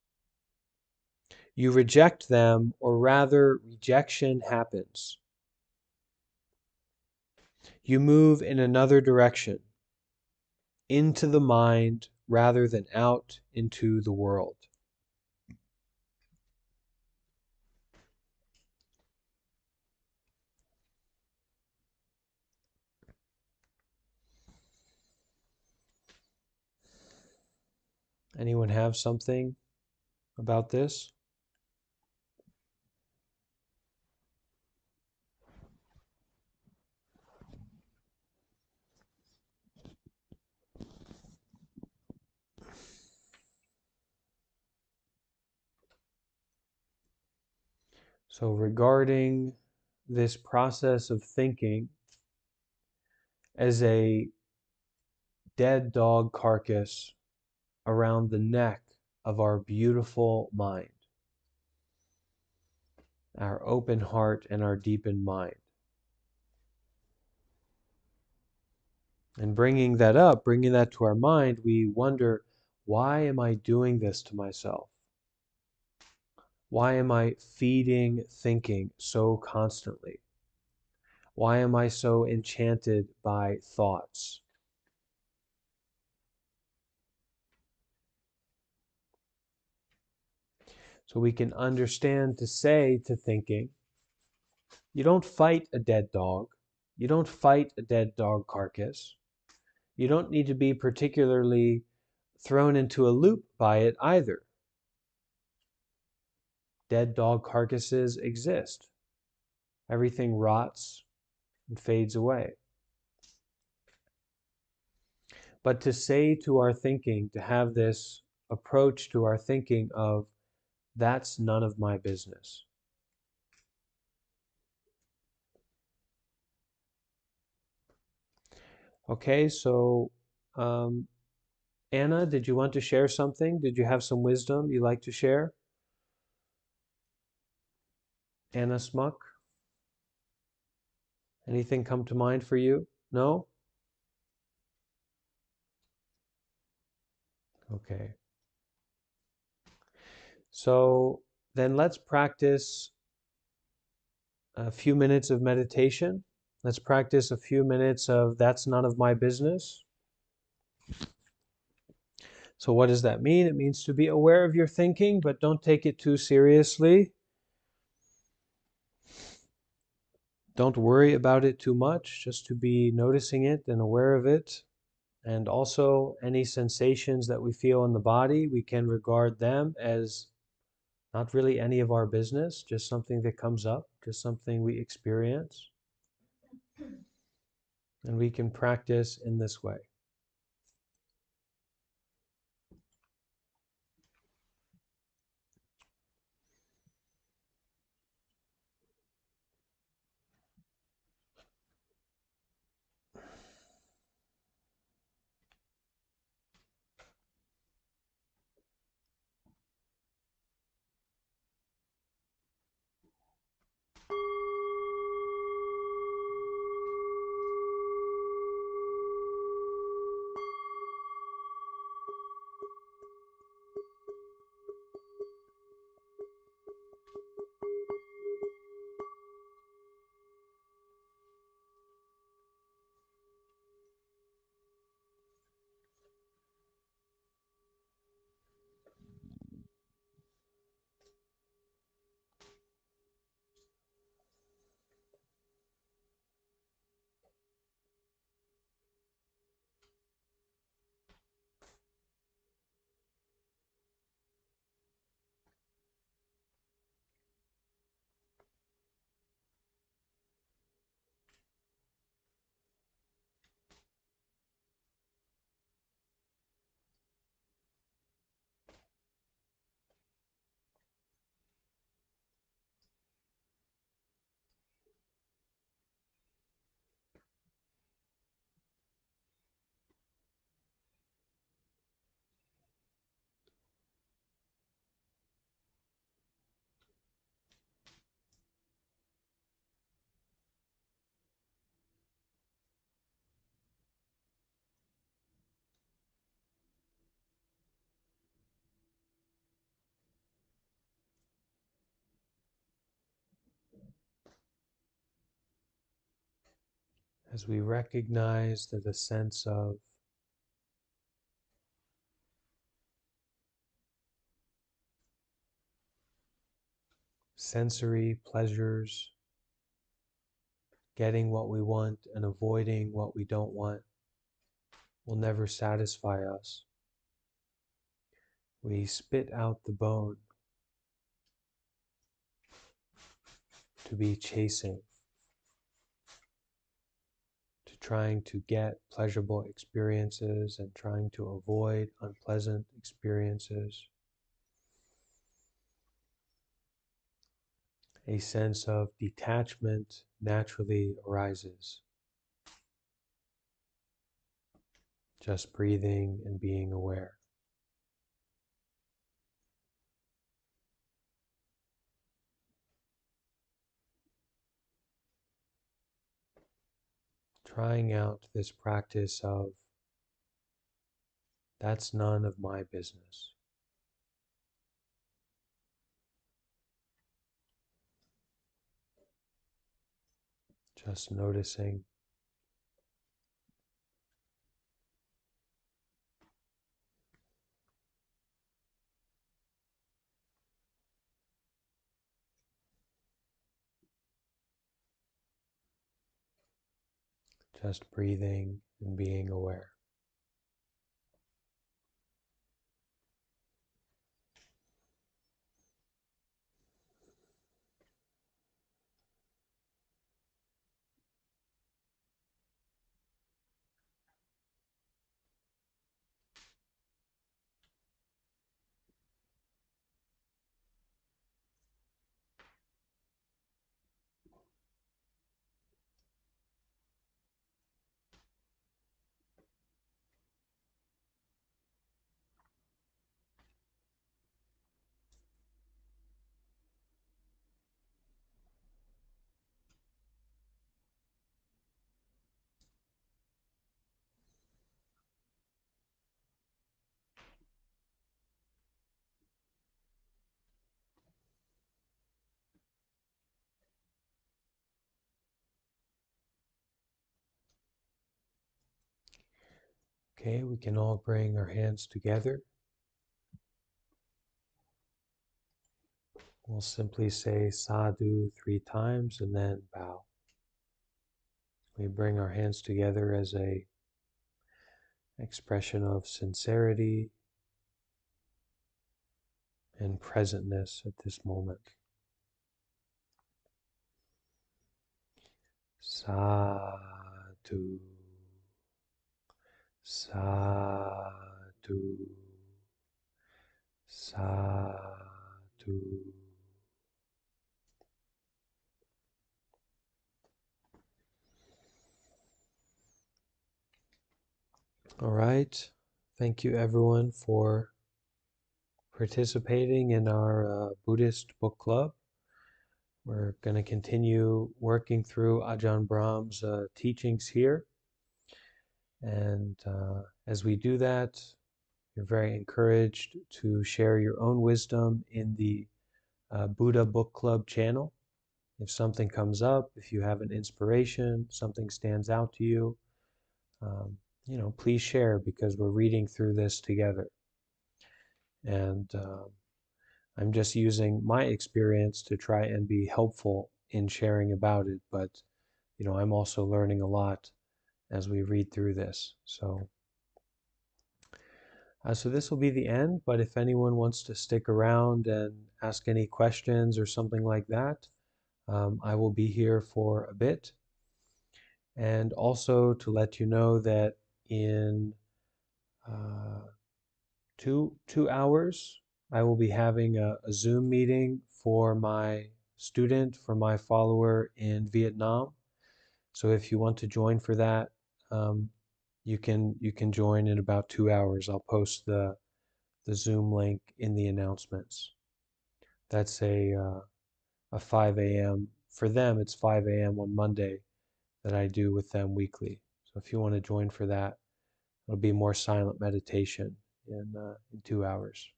A: You reject them, or rather, rejection happens. You move in another direction, into the mind rather than out into the world. Anyone have something about this? So regarding this process of thinking as a dead dog carcass around the neck of our beautiful mind, our open heart and our deepened mind. And bringing that up, bringing that to our mind, we wonder, why am I doing this to myself? Why am I feeding thinking so constantly? Why am I so enchanted by thoughts? So we can understand to say to thinking, you don't fight a dead dog. You don't fight a dead dog carcass. You don't need to be particularly thrown into a loop by it either. Dead dog carcasses exist. Everything rots and fades away. But to say to our thinking, to have this approach to our thinking of, that's none of my business. Okay, so Anna, did you want to share something? Did you have some wisdom you'd like to share? Anna Smuck? Anything come to mind for you? No? Okay. So then let's practice a few minutes of meditation. Let's practice a few minutes of that's none of my business. So what does that mean? It means to be aware of your thinking, but don't take it too seriously. Don't worry about it too much, just to be noticing it and aware of it. And also any sensations that we feel in the body, we can regard them as not really any of our business, just something that comes up, just something we experience. And we can practice in this way. as we recognize that a sense of sensory pleasures, getting what we want and avoiding what we don't want, will never satisfy us. We spit out the bone to be chasing, to trying to get pleasurable experiences and trying to avoid unpleasant experiences. A sense of detachment naturally arises. Just breathing and being aware. Trying out this practice of that's none of my business. Just noticing. Just breathing and being aware. Okay, we can all bring our hands together. We'll simply say sadhu 3 times and then bow. We bring our hands together as a expression of sincerity and presentness at this moment. Sadhu, sadhu, sadhu. All right. Thank you everyone for participating in our Buddhist book club. We're going to continue working through Ajahn Brahm's teachings here. And as we do that, you're very encouraged to share your own wisdom in the Buddha Book Club channel. If something comes up, if you have an inspiration, something stands out to you, please share, because we're reading through this together. And I'm just using my experience to try and be helpful in sharing about it, but I'm also learning a lot as we read through this. So this will be the end, but if anyone wants to stick around and ask any questions or something like that, I will be here for a bit. And also to let you know that in 2 hours, I will be having a Zoom meeting for my student, for my follower in Vietnam. So if you want to join for that, you can join in about 2 hours. I'll post the Zoom link in the announcements. That's a 5 a.m. For them, it's 5 a.m. on Monday that I do with them weekly. So if you want to join for that, it'll be more silent meditation in 2 hours.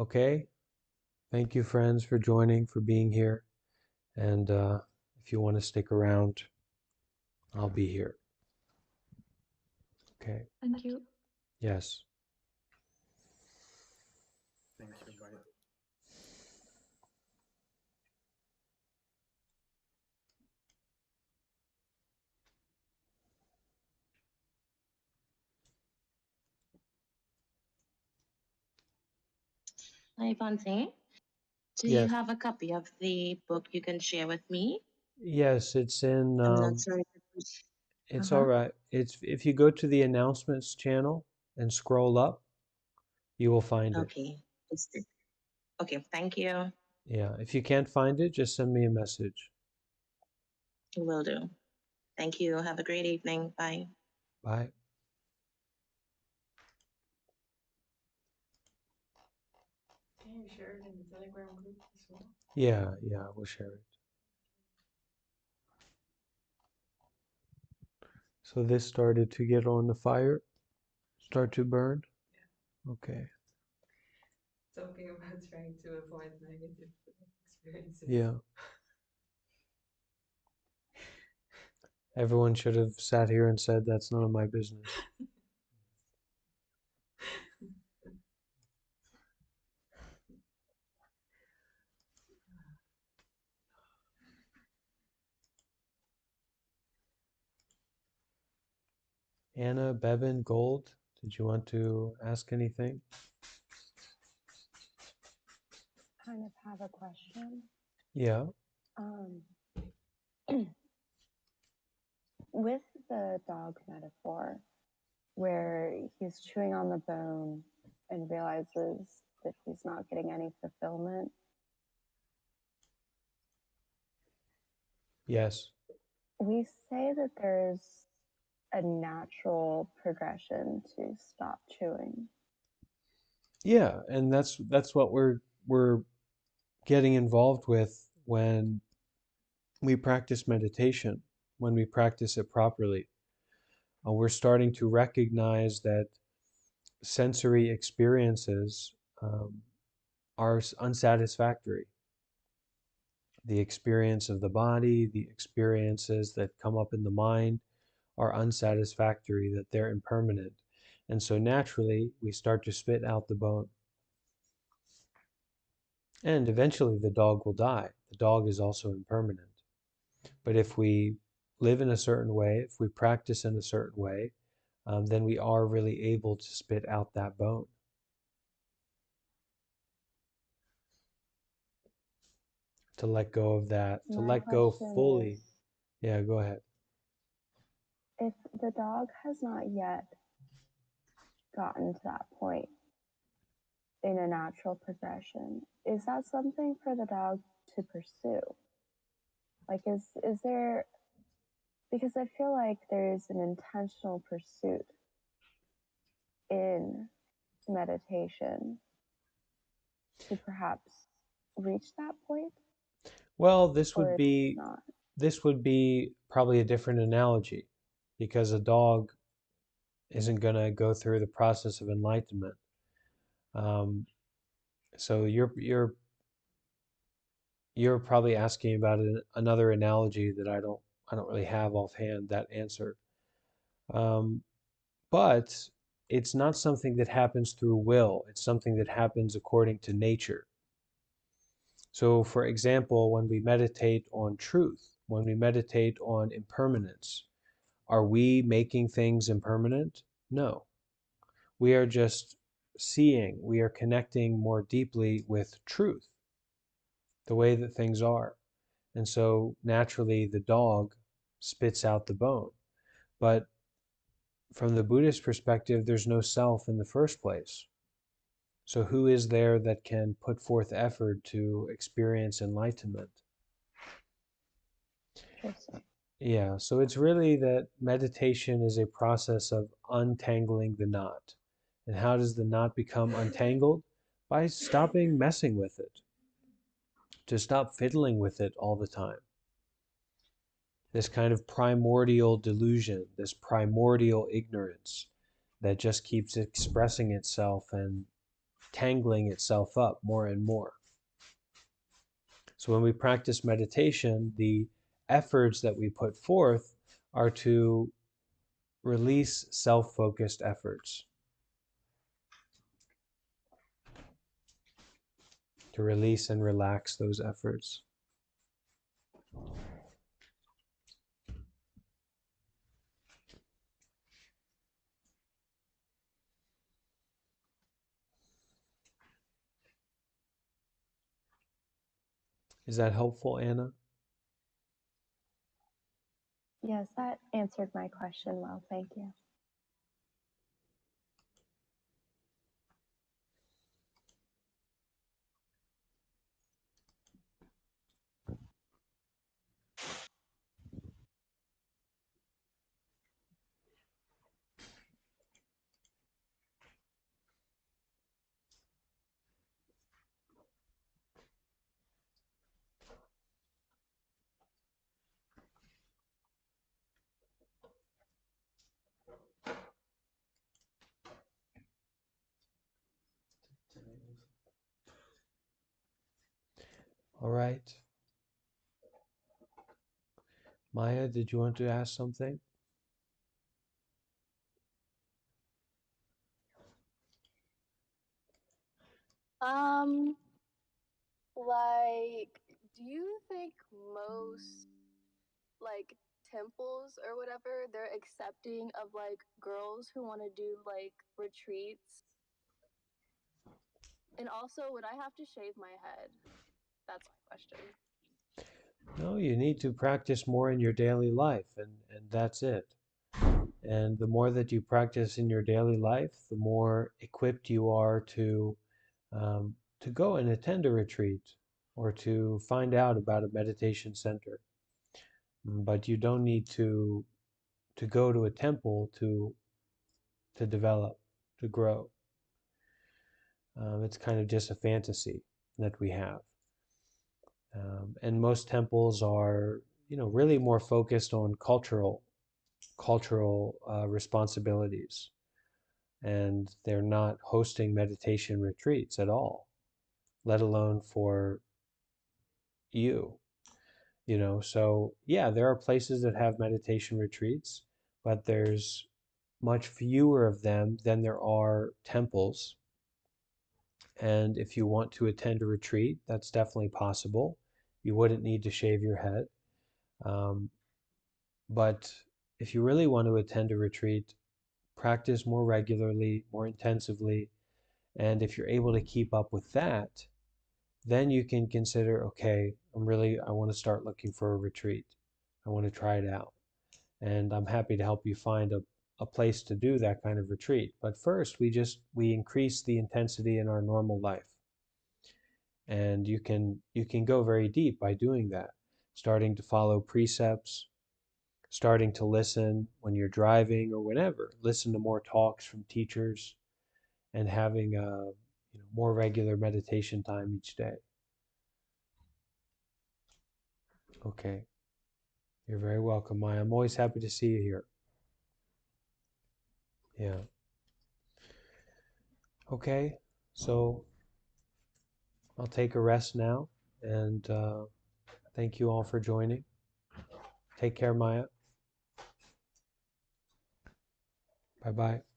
A: Okay. Thank you, friends, for joining, for being here. And if you want to stick around, I'll be here. Okay.
D: Thank you.
A: Yes.
E: Thank you. Bye.
F: Hi, Bante. Do you
A: Yes.
F: have a copy of the book you can share with me?
A: Yes, it's in
F: I'm not sure if it was.
A: it's all
F: Uh-huh.
A: right. It's if you go to the announcements channel and scroll up, you will find it.
F: Okay. Okay, thank you.
A: Yeah. If you can't find it, just send me a message.
F: Will do. Thank you. Have a great evening. Bye.
A: Bye.
B: Can you share it in the Telegram group as well?
A: Yeah, we'll share it. So this started to get on the fire, start to burn. Okay.
B: Talking about trying to avoid negative experiences.
A: Yeah. Everyone should have sat here and said that's none of my business. Anna, Bevan, Gold, did you want to ask anything?
G: Kind of have a question.
A: Yeah.
G: Um, with the dog metaphor, where he's chewing on the bone and realizes that he's not getting any fulfillment,
A: Yes.
G: we say that there's a natural progression to stop chewing.
A: Yeah, and that's what we're getting involved with when we practice meditation, when we practice it properly. We're starting to recognize that sensory experiences are unsatisfactory. The experience of the body, the experiences that come up in the mind are unsatisfactory, that they're impermanent. And so naturally, we start to spit out the bone. And eventually, the dog will die. The dog is also impermanent. But if we live in a certain way, if we practice in a certain way, then we are really able to spit out that bone. To let go of that, to
G: My
A: let go
G: question
A: fully.
G: is,
A: Yeah, go ahead.
G: if the dog has not yet gotten to that point in a natural progression, is that something for the dog to pursue? Like, is there, because I feel like there's an intentional pursuit in meditation to perhaps reach that point,
A: Well,
G: or it's not.
A: this would be probably a different analogy, because a dog isn't going to go through the process of enlightenment. Um, so you're probably asking about another analogy that I don't really have offhand that answer. Um, but it's not something that happens through will. It's something that happens according to nature. So, for example, when we meditate on truth, when we meditate on impermanence, are we making things impermanent? No. We are just seeing, we are connecting more deeply with truth, the way that things are. And so naturally the dog spits out the bone. But from the Buddhist perspective, there's no self in the first place. So who is there that can put forth effort to experience enlightenment?
G: Interesting.
A: Yeah, so it's really that meditation is a process of untangling the knot. And how does the knot become untangled? By stopping messing with it, to stop fiddling with it all the time. This kind of primordial delusion, this primordial ignorance that just keeps expressing itself and tangling itself up more and more. So when we practice meditation, the efforts that we put forth are to release self-focused efforts, to release and relax those efforts. Is that helpful, Anna?
G: Yes, that answered my question well. Thank you.
A: All right. Maya, did you want to ask something?
H: Like, do you think most like temples or whatever, they're accepting of like girls who want to do like retreats? And also, would I have to shave my head? That's my question.
A: No, you need to practice more in your daily life, and that's it. And the more that you practice in your daily life, the more equipped you are to go and attend a retreat or to find out about a meditation center. But you don't need to go to a temple to develop, to grow. It's kind of just a fantasy that we have. And most temples are, really more focused on cultural responsibilities, and they're not hosting meditation retreats at all, let alone for you. So yeah, there are places that have meditation retreats, but there's much fewer of them than there are temples. And if you want to attend a retreat, that's definitely possible. You wouldn't need to shave your head. Um, but if you really want to attend a retreat, practice more regularly, more intensively. And if you're able to keep up with that, then you can consider, okay, I want to start looking for a retreat. I want to try it out. And I'm happy to help you find a place to do that kind of retreat. But first, we increase the intensity in our normal life. And you can go very deep by doing that, starting to follow precepts, starting to listen when you're driving or whenever, listen to more talks from teachers, and having a more regular meditation time each day. Okay, you're very welcome, Maya. I'm always happy to see you here. Yeah. Okay, so I'll take a rest now, and thank you all for joining. Take care, Maya. Bye-bye.